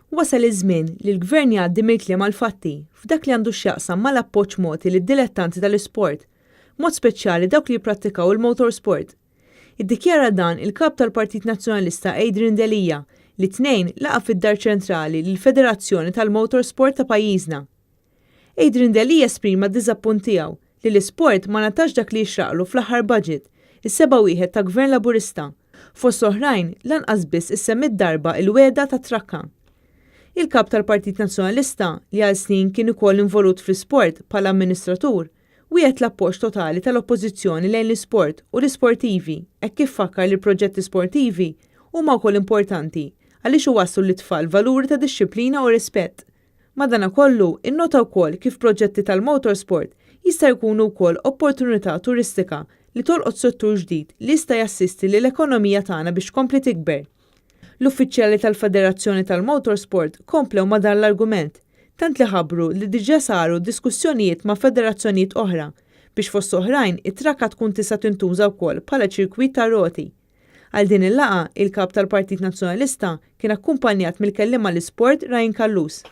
Wasal iż-żmien li l-Gvern jgħaddi mill-kliem għall-fatti f'dak li għandu x'jaqsam mal-appoġġ mogħti lid-dilettanti tal-isport, mod speċjali dawk li jipprattikaw il-motorsport. Iddikjara dan il-kap tal-Partit Nazzjonalista Adrian Delia li tnejn laqa fid-dar ċentrali lill-Federazzjoni tal-Motorsport ta' pajjiżna. Adrian Delia esprima d-diżappunt tiegħu li l-isport ma natax dak li jixraqlu fl-aħħar budget, is-seba' wieħed ta' Gvern Laburista, fost oħrajn lanqas biss issemmi d-darba il-wegħda ta' trakka. Il-kap tal-Partit Nazzjonalista li għal snin kien ukoll involut fl-isport bħala amministratur wieħed l-appoġġ totali tal-oppożizzjoni lejn l-isport u l-isportivi hekk kif fakkar li proġetti sportivi huma wkoll importanti għaliex iwasslu lit-tfal valuri ta' dixxilpina u rispett. Madankollu innota wkoll kif proġetti tal-motorsport jista' jkunu wkoll opportunità turistika li tolqot settur ġdid li jista' jassisti lill-ekonomija tagħna biex tkompli tikber. L-uffiċjali tal-Federazzjoni tal-Motorsport komplew ma' dan l-argument, tant li ħabbru li diġà saru diskussjonijiet ma' federazzjonijiet oħra biex fost oħrajn it-trakka tkun tista' tintuża wkoll bħala ċirkwit ta' roti. Għal din il-laqgħa il-kap tal-Partit Nazzjonalista kien akkumpanjat mill-kelliem mal-isport Rajn Kallus.